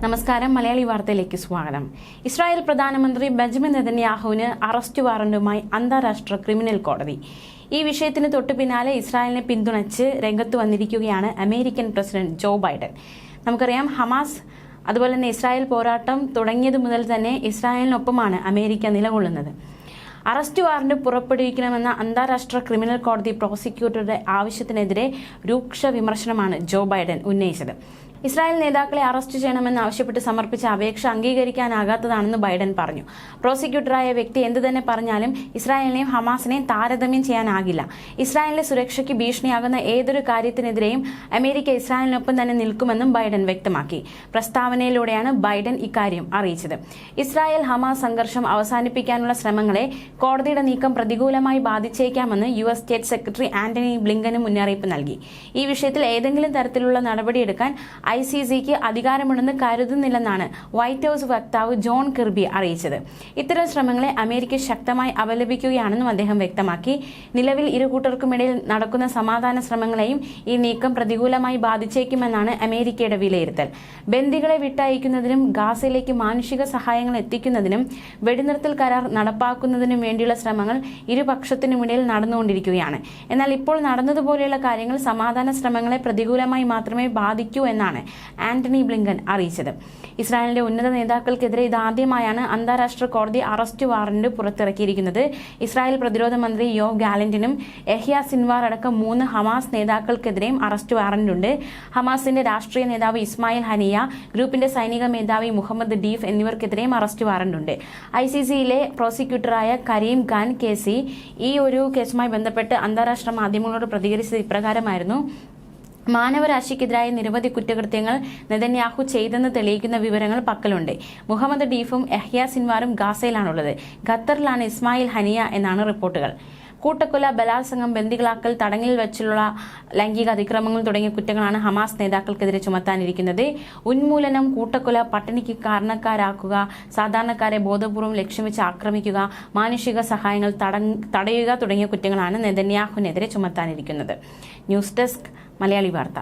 നമസ്കാരം. മലയാളി വാർത്തയിലേക്ക് സ്വാഗതം. ഇസ്രായേൽ പ്രധാനമന്ത്രി ബെഞ്ചമിൻ നെതന്യാഹുവിന് അറസ്റ്റ് വാറന്റുമായി അന്താരാഷ്ട്ര ക്രിമിനൽ കോടതി. ഈ വിഷയത്തിന് തൊട്ടു പിന്നാലെ ഇസ്രായേലിനെ പിന്തുണച്ച് രംഗത്ത് വന്നിരിക്കുകയാണ് അമേരിക്കൻ പ്രസിഡന്റ് ജോ ബൈഡൻ. നമുക്കറിയാം, ഹമാസ് അതുപോലെ തന്നെ ഇസ്രായേൽ പോരാട്ടം തുടങ്ങിയതു മുതൽ തന്നെ ഇസ്രായേലിനൊപ്പമാണ് അമേരിക്ക നിലകൊള്ളുന്നത്. അറസ്റ്റ് വാറന്റ് പുറപ്പെടുവിക്കണമെന്ന അന്താരാഷ്ട്ര ക്രിമിനൽ കോടതി പ്രോസിക്യൂട്ടറുടെ ആവശ്യത്തിനെതിരെ രൂക്ഷ വിമർശനമാണ് ജോ ബൈഡൻ ഉന്നയിച്ചത്. ഇസ്രായേൽ നേതാക്കളെ അറസ്റ്റ് ചെയ്യണമെന്ന് ആവശ്യപ്പെട്ട് സമർപ്പിച്ച അപേക്ഷ അംഗീകരിക്കാനാകാത്തതാണെന്ന് ബൈഡൻ പറഞ്ഞു. പ്രോസിക്യൂട്ടറായ വ്യക്തി എന്തു തന്നെ പറഞ്ഞാലും ഇസ്രായേലിനെയും ഹമാസിനെയും താരതമ്യം ചെയ്യാനാകില്ല. ഇസ്രായേലിന്റെ സുരക്ഷയ്ക്ക് ഭീഷണിയാകുന്ന ഏതൊരു കാര്യത്തിനെതിരെയും അമേരിക്ക ഇസ്രായേലിനൊപ്പം തന്നെ നിൽക്കുമെന്നും ബൈഡൻ വ്യക്തമാക്കി. പ്രസ്താവനയിലൂടെയാണ് ബൈഡൻ ഇക്കാര്യം അറിയിച്ചത്. ഇസ്രായേൽ ഹമാസ് സംഘർഷം അവസാനിപ്പിക്കാനുള്ള ശ്രമങ്ങളെ കോടതിയുടെ നീക്കം പ്രതികൂലമായി ബാധിച്ചേക്കാമെന്ന് US സ്റ്റേറ്റ് സെക്രട്ടറി ആന്റണി ബ്ലിങ്കന് മുന്നറിയിപ്പ് നൽകി. ഈ വിഷയത്തിൽ ഏതെങ്കിലും തരത്തിലുള്ള നടപടിയെടുക്കാൻ ICCക്ക് അധികാരമുണ്ടെന്ന് കരുതുന്നില്ലെന്നാണ് വൈറ്റ് ഹൌസ് വക്താവ് ജോൺ കിർബി അറിയിച്ചത്. ഇത്തരം ശ്രമങ്ങളെ അമേരിക്ക ശക്തമായി അപലപിക്കുകയാണെന്നും അദ്ദേഹം വ്യക്തമാക്കി. നിലവിൽ ഇരു കൂട്ടർക്കുമിടയിൽ നടക്കുന്ന സമാധാന ശ്രമങ്ങളെയും ഈ നീക്കം പ്രതികൂലമായി ബാധിച്ചേക്കുമെന്നാണ് അമേരിക്കയുടെ വിലയിരുത്തൽ. ബന്ദികളെ വിട്ടയക്കുന്നതിനും ഗാസയിലേക്ക് മാനുഷിക സഹായങ്ങൾ എത്തിക്കുന്നതിനും വെടിനിർത്തൽ കരാർ നടപ്പാക്കുന്നതിനും വേണ്ടിയുള്ള ശ്രമങ്ങൾ ഇരുപക്ഷത്തിനുമിടയിൽ നടന്നുകൊണ്ടിരിക്കുകയാണ്. എന്നാൽ ഇപ്പോൾ നടന്നതുപോലെയുള്ള കാര്യങ്ങൾ സമാധാന ശ്രമങ്ങളെ പ്രതികൂലമായി മാത്രമേ ബാധിക്കൂ എന്നാണ് ആന്റണി ബ്ലിങ്കൻ അറിയിച്ചത്. ഇസ്രായേലിന്റെ ഉന്നത നേതാക്കൾക്കെതിരെ ഇതാദ്യമായാണ് അന്താരാഷ്ട്ര കോടതി അറസ്റ്റ് വാറന്റ് പുറത്തിറക്കിയിരിക്കുന്നത്. ഇസ്രായേൽ പ്രതിരോധ മന്ത്രി യോവ് ഗാലന്റിനും യഹ്യ സിൻവാർ അടക്കം 3 ഹമാസ് നേതാക്കൾക്കെതിരെയും അറസ്റ്റ് വാറന്റുണ്ട്. ഹമാസിന്റെ രാഷ്ട്രീയ നേതാവ് ഇസ്മായിൽ ഹനിയ, ഗ്രൂപ്പിന്റെ സൈനിക മേധാവി മുഹമ്മദ് ഡീഫ് എന്നിവർക്കെതിരെയും അറസ്റ്റ് വാറന്റുണ്ട്. ICCയിലെ പ്രോസിക്യൂട്ടറായ കരീം ഖാൻ കേസി ഈ ഒരു കേസുമായി ബന്ധപ്പെട്ട് അന്താരാഷ്ട്ര മാധ്യമങ്ങളോട് പ്രതികരിച്ചത് ഇപ്രകാരമായിരുന്നു: മാനവരാശിക്കെതിരായ നിരവധി കുറ്റകൃത്യങ്ങൾ നെതന്യാഹു ചെയ്തെന്ന് തെളിയിക്കുന്ന വിവരങ്ങൾ പക്കലുണ്ട്. മുഹമ്മദ് ഡീഫും യഹ്യ സിൻവാറും ഗാസയിലാണുള്ളത്. ഖത്തറിലാണ് ഇസ്മായിൽ ഹനിയ എന്നാണ് റിപ്പോർട്ടുകൾ. കൂട്ടക്കൊല, ബലാത്സംഗം, ബന്ദികളാക്കൽ, തടങ്കിൽ വെച്ചുള്ള ലൈംഗിക അതിക്രമങ്ങൾ തുടങ്ങിയ കുറ്റങ്ങളാണ് ഹമാസ് നേതാക്കൾക്കെതിരെ ചുമത്താനിരിക്കുന്നത്. ഉന്മൂലനം, കൂട്ടക്കൊല, പട്ടിണിക്ക് കാരണക്കാരാക്കുക, സാധാരണക്കാരെ ബോധപൂർവ്വം ലക്ഷ്യം വെച്ച് ആക്രമിക്കുക, മാനുഷിക സഹായങ്ങൾ തടയുക തുടങ്ങിയ കുറ്റങ്ങളാണ് നെതന്യാഹുവിനെതിരെ ചുമത്താനിരിക്കുന്നത്. ന്യൂസ് ഡെസ്ക്, മലയാളി വാർത്ത.